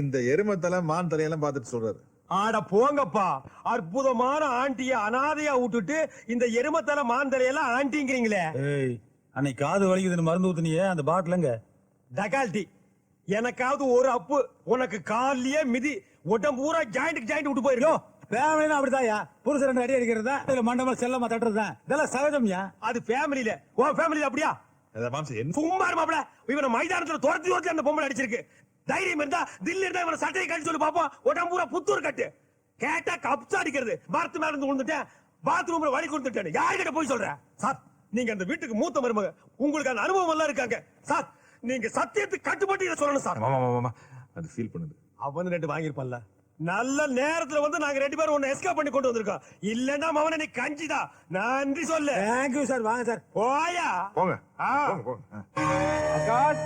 இந்த எருமத்தலை மான் தலையெல்லாம் பார்த்துட்டு சொல்றாரு. ஆட போங்கப்பா, அற்புதமான ஆண்டிய அனாதையா விட்டுட்டு இந்த எருமத்தலை மான் தலையெல்லாம் ஆண்டிங்கிறீங்களே. ஏய், அன்னைக்கு காது வலிக்குதுன்னு மருந்து ஊத்துனியே அந்த பாட்டிலங்க டகால்டி. எனக்காவது ஒரு அப்பு, உனக்கு கால்லயே மிதி, உடம்பு பூரா ஜாயிண்ட் விட்டு போயிருக்கோம். ஃபேமிலினா அப்படிதான்யா, புருஷன் 2 அடி அடிக்கிறதா இதுல மண்டமா செல்லமா தட்டுறதுதான், இதெல்லாம் சகஜம்யா. அது ஃபேமிலில, உன் ஃபேமிலில அப்படியா? சும்மா மாப்பிள, இவனை மைதானத்துல துரத்தி அந்த பொம்பளை அடிச்சிருக்கு. தைரியம் இருந்தா தில்லி இருந்தா இவனை சட்டையை கட்டி சொல்லி பாப்போம். உடம்பு பூரா புத்தூர் கட்டு, கேட்டா கப்சா அடிக்கிறது. மரத்து மேல இருந்து விழுந்துட்டேன், பாத்ரூம்ல வலி கொடுத்துட்டேன். யாருக்கிட்ட போய் சொல்ற சார்? நீங்க அந்த வீட்டுக்கு மூத்த மருமக, உங்களுக்கு அந்த அனுபவம் எல்லாம் இருக்காங்க சார். நீங்க சத்தியத்துக்கு கட்டுப்பட்டு இதை சொல்லணும் சார். அது ஃபீல் பண்ணுது. அவனு 2 வாங்கிருப்பான்ல. நல்ல நேரத்துல வந்து நாங்க 2 பேரும் உன்னை எஸ்கேப் பண்ணி கொண்டு வந்திருக்கோம். இல்லன்னா அவனை நீ கஞ்சிதா. நன்றி சொல்லு. Thank you sir. வாங்க சார். போயா போங்க. ஆகாஷ்,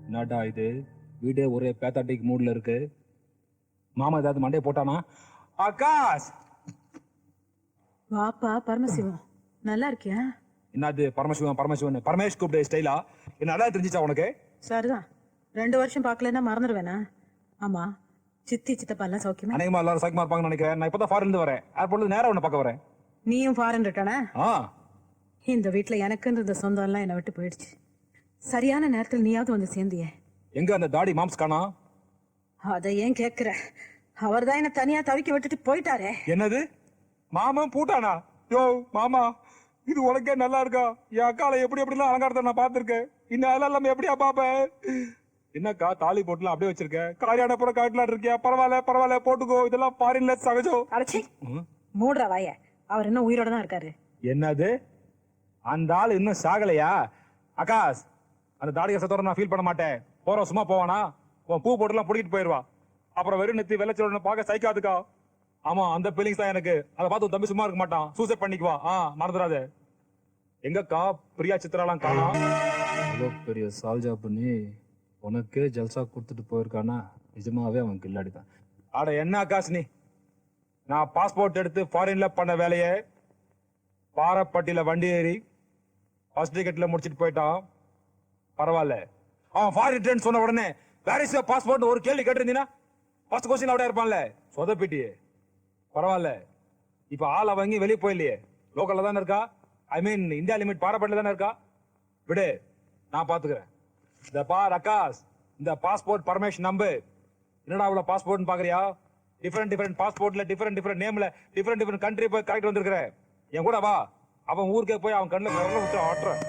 என்னடா இது வீடே ஒரே பேத்தாட்டிக் மூட்ல இருக்கு. மாமா ஏதாவது மண்டையை போட்டானா? ஆகாஷ், வாப்பா பரமசிவம், நல்லா இருக்கியா? என்னது பரமசிவன் பரமசிவன் பரமேஷ் கூப்பிட ஸ்டைலா? என்ன அதான் தெரிஞ்சிச்சா உனக்கு? சரிதான், 2 வருஷம் பார்க்கலன்னா மறந்துடுவேனா? ஆமா, சித்தி சித்தப்பா எல்லாம் சௌக்கியமா? அநேகமா எல்லாரும் சௌக்கியமா இருப்பாங்கன்னு நினைக்கிறேன். நான் இப்பதான் ஃபாரின்ல வரேன். ஏர்போர்ட்ல நேரா உன்னை பார்க்க வரேன். நீயும் ஃபாரின் இருக்கானே? இந்த வீட்டுல எனக்குன்னு இருந்த சொந்தம் எல்லாம் என்னை விட்டு போயிடுச்சு. சரியான நேரத்தில் நீயாவது வந்து சேர்ந்தியே. எங்க அந்த தாடி மாம்ஸ் காணா? அதை ஏன் கேக்குற? அவர் தான் என்ன தனியா தவிக்க விட்டுட்டு போயிட்டாரே. என்னது, மாமன் பூட்டானா? யோ மாமா, இது உனக்கே நல்லா இருக்கா? என் அக்கால எப்படி எப்படிலாம் அலங்காரத்தை நான் பாத்திருக்கேன். இன்னும் அதெல்லாம் எப்படியா பாப்பேன்? என்னக்கா தாலி போட்டுலாம் அப்படியே வச்சிருக்க? காரியான புற காட்டலாம் இருக்கியா? பரவாயில்ல பரவாயில்ல, போட்டுக்கோ. இதெல்லாம் ஃபாரின்ல சகஜம். அடச்சி மூடுற வாய. அவர் இன்னும் உயிரோட தான் இருக்காரு. என்னது, அந்த ஆள் இன்னும் சாகலையா? ஆகாஷ், அந்த தாடி கசத்தோட நான் ஃபீல் பண்ண மாட்டேன். போறோம் சும்மா போவானா? உன் பூ போட்டுலாம் பிடிக்கிட்டு போயிருவா. அப்புறம் வெறும் நெத்தி வெள்ளச்சோட பார்க்க சைக்காதுக்கா. ஆமா, அந்த ஃபீலிங்ஸ் தான் எனக்கு. அதை பார்த்து தம்பி சும்மா இருக்க மாட்டான், சூசைட் பண்ணிக்குவா. மறந்துடாத. எங்கக்கா பிரியா சித்ராலாம் காணா? அவ்வளோ பெரிய சால்ஜா பண்ணி உனக்கே ஜல்சா கொடுத்துட்டு போயிருக்கானா? நிஜமாவே அவன் கில்லாடி தான். ஆட என்ன ஆகாஷ் நீ, நான் பாஸ்போர்ட் எடுத்து ஃபாரின்ல பண்ண வேலையை பாரப்பட்டியில வண்டி ஏறி ஃபர்ஸ்ட் டிக்கெட்ல முடிச்சிட்டு போயிட்டான். பரவாயில்ல, அவன் ஃபாரின் ட்ரெண்ட் சொன்ன உடனே வேர் இஸ் யுவர் பாஸ்போர்ட் ஒரு கேள்வி கேட்டிருந்தீங்கன்னா ஃபர்ஸ்ட் கொஸ்டின் அப்படியே இருப்பான்ல, சொதப்பிட்டியே. பரவாயில்ல, இப்ப ஆள் அவங்க வெளியே போயிலையே, லோக்கல்ல தானே இருக்கா. ஐ மீன் இந்தியா லிமிட் பாரப்பட்டில தானே இருக்கா. விடு, நான் பாத்துக்கிறேன். இந்த பார் ஆகாஷ், இந்த பாஸ்போர்ட் பர்மிஷன் நம்பு. என்னடா அவ்வளவு பாஸ்போர்ட் பாக்குறியா? டிஃபரெண்ட் பாஸ்போர்ட்ல டிஃபரெண்ட் நேம்ல டிஃபரெண்ட் கண்ட்ரி போய் கரெக்ட் வந்திருக்கிறேன். என் கூட வா, அவன் ஊருக்கே போய் அவன் கண்ணுல விட்டு ஆட்டுறேன்.